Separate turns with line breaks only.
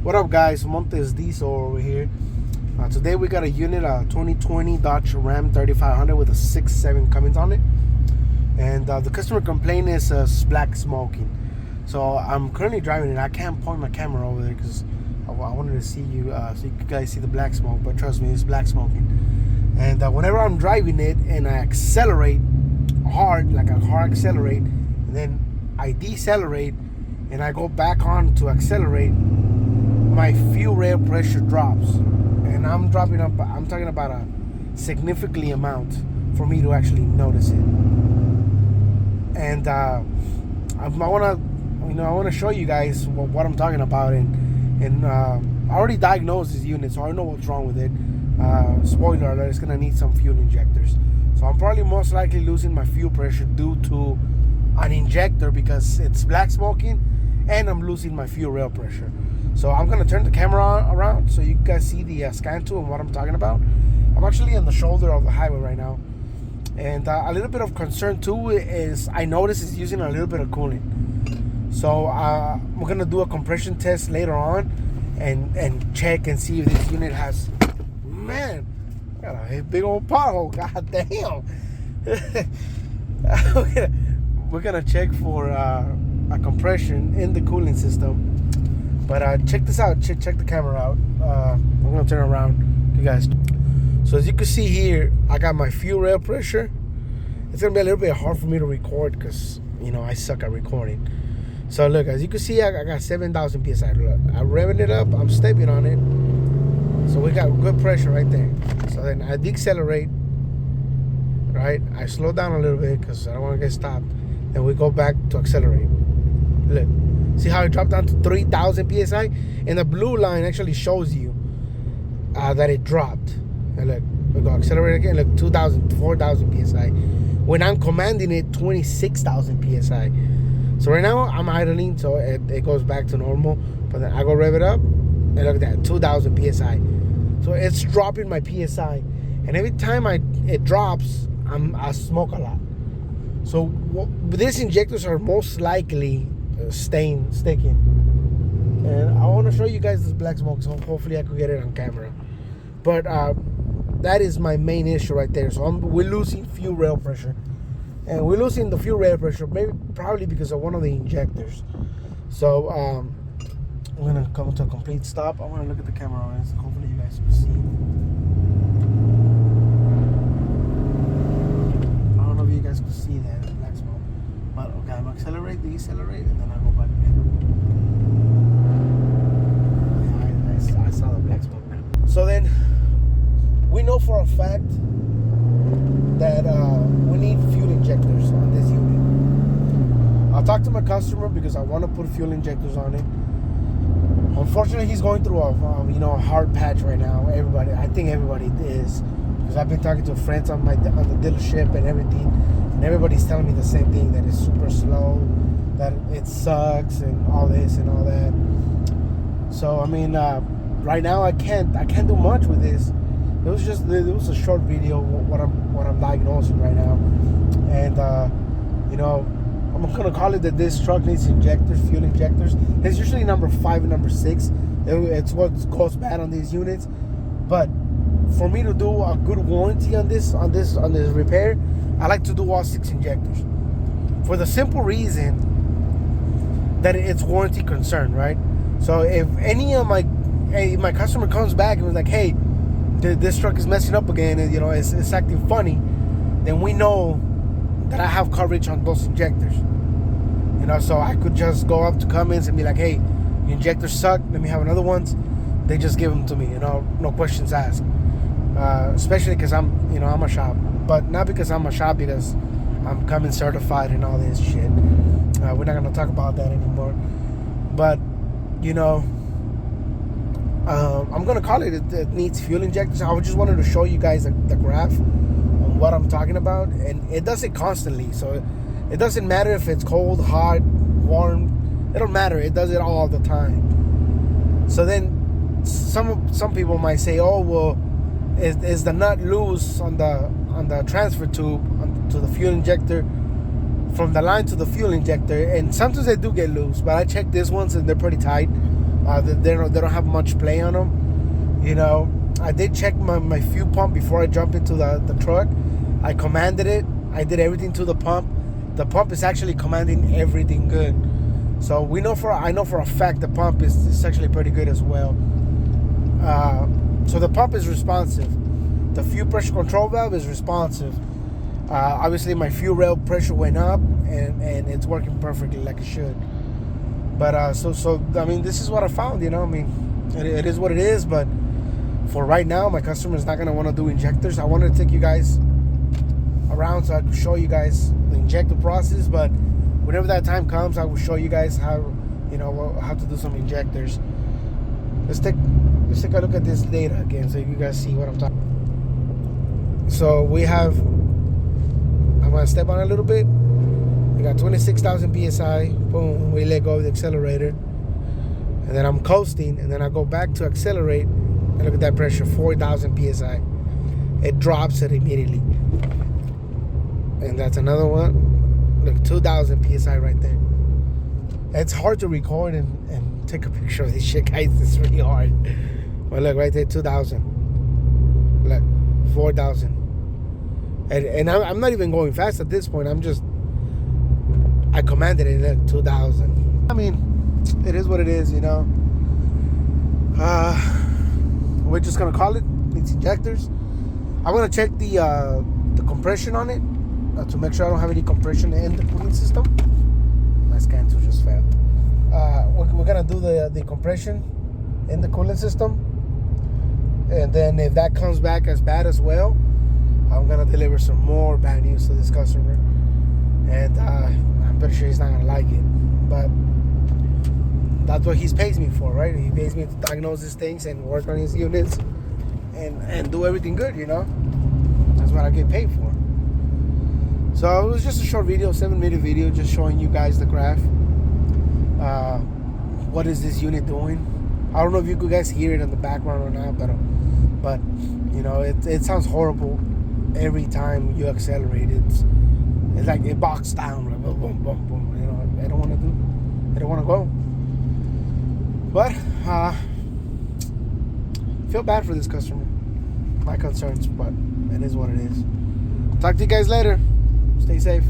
What up, guys? Montes Diesel over here. Today we got a unit, a 2020 Dodge Ram 3500 with a 6.7 Cummins on it. And the customer complaint is black smoking. So I'm currently driving it. I can't point my camera over there because I wanted to see you, so you guys see the black smoke. But trust me, it's black smoking. And whenever I'm driving it and I accelerate hard, like a hard accelerate, and then I decelerate and I go back on to accelerate, my fuel rail pressure drops, and I'm talking about a significantly amount for me to actually notice it. And I want to show you guys what I'm talking about, and I already diagnosed this unit, so I know what's wrong with it. Spoiler alert, it's gonna need some fuel injectors, so I'm probably most likely losing my fuel pressure due to an injector because it's black smoking, and I'm losing my fuel rail pressure. So I'm gonna turn the camera around so you guys see the scan tool and what I'm talking about. I'm actually on the shoulder of the highway right now, and a little bit of concern too is I notice it's using a little bit of cooling. So we're gonna do a compression test later on and check and see if this unit has, man, got a big old pothole. God damn. We're gonna check for a compression in the cooling system. But check this out. Check the camera out. I'm gonna turn around, you guys. So as you can see here, I got my fuel rail pressure. It's gonna be a little bit hard for me to record because I suck at recording. So look, as you can see, I got 7,000 psi. Look, I'm revving it up. I'm stepping on it. So we got good pressure right there. So then I decelerate. Right, I slow down a little bit because I don't want to get stopped. Then we go back to accelerate. Look. See how it dropped down to 3,000 psi? And the blue line actually shows you that it dropped. And look, we go accelerate again. Look, 2,000, 4,000 psi. When I'm commanding it, 26,000 psi. So right now I'm idling, so it goes back to normal. But then I go rev it up, and look at that, 2,000 psi. So it's dropping my psi. And every time it drops, I smoke a lot. So these injectors are most likely sticking, and I want to show you guys this black smoke, so hopefully I could get it on camera. But that is my main issue right there. So we're losing fuel rail pressure, and we're losing the fuel rail pressure probably because of one of the injectors. So I'm gonna come to a complete stop. I want to look at the camera on this. Hopefully you guys can see. I don't know if you guys can see that black smoke. But okay, I'm accelerate, decelerate, and then I go back again. I saw the black smoke now. So then, we know for a fact that we need fuel injectors on this unit. I'll talk to my customer because I want to put fuel injectors on it. Unfortunately, he's going through a hard patch right now. I think everybody is, because I've been talking to friends on the dealership and everything. And everybody's telling me the same thing, that it's super slow, that it sucks, and all this and all that. So I mean, right now I can't do much with this. It was a short video what I'm diagnosing right now, and I'm gonna call it that this truck needs injectors, fuel injectors. It's usually number 5 and number 6. It's what goes bad on these units, but for me to do a good warranty on this repair, I like to do all 6 injectors, for the simple reason that it's warranty concern, right? So if any of my customer comes back and was like, hey, this truck is messing up again, and it's acting funny, then we know that I have coverage on those injectors. So I could just go up to Cummins and be like, hey, your injectors suck, let me have another ones. They just give them to me, no questions asked. Especially because I'm a shop, but not because I'm a shop, because I'm Cummins certified and all this shit. We're not gonna talk about that anymore. But I'm gonna call it. It needs fuel injectors. I just wanted to show you guys the graph on what I'm talking about, and it does it constantly. So it doesn't matter if it's cold, hot, warm. It don't matter. It does it all the time. So then some people might say, oh well, is the nut loose on the transfer tube to the fuel injector, from the line to the fuel injector? And sometimes they do get loose, but I checked these ones and they're pretty tight. They don't have much play on them. You know, I did check my fuel pump before I jumped into the truck. I commanded it. I did everything to the pump. The pump is actually commanding everything good. So I know for a fact the pump is actually pretty good as well. So the pump is responsive. The fuel pressure control valve is responsive. Obviously my fuel rail pressure went up and it's working perfectly like it should. But so I mean, this is what I found, you know. I mean, it is what it is. But for right now, my customer is not gonna want to do injectors. I wanted to take you guys around so I could show you guys the injector process. But whenever that time comes, I will show you guys how to do some injectors. Let's take a look at this data again so you guys see what I'm talking about. So we have, I'm gonna step on it a little bit. We got 26,000 psi. Boom, we let go of the accelerator, and then I'm coasting, and then I go back to accelerate, and look at that pressure, 4,000 psi. It drops it immediately, and that's another one. Look, 2,000 psi right there. It's hard to record and take a picture of this shit, guys. It's really hard. But look right there, 2,000. Look, 4,000. And I'm not even going fast at this point. I commanded it at 2,000. I mean, it is what it is, you know. We're just gonna call it. It's injectors. I'm gonna check the compression on it to make sure I don't have any compression in the cooling system. My scan tool just failed. We're gonna do the compression in the cooling system, and then if that comes back as bad as well, I'm gonna deliver some more bad news to this customer, and I'm pretty sure he's not gonna like it, but that's what he pays me for, right? He pays me to diagnose these things and work on his units and do everything good, you know. That's what I get paid for. So it was just a short video, 7-minute video, just showing you guys the graph. What is this unit doing? I don't know if you guys hear it in the background or not, but you know, it sounds horrible every time you accelerate. It's like it bogs down, like boom, boom, boom, boom. You know, I don't want to go. But feel bad for this customer. My concerns, but it is what it is. Talk to you guys later. Stay safe.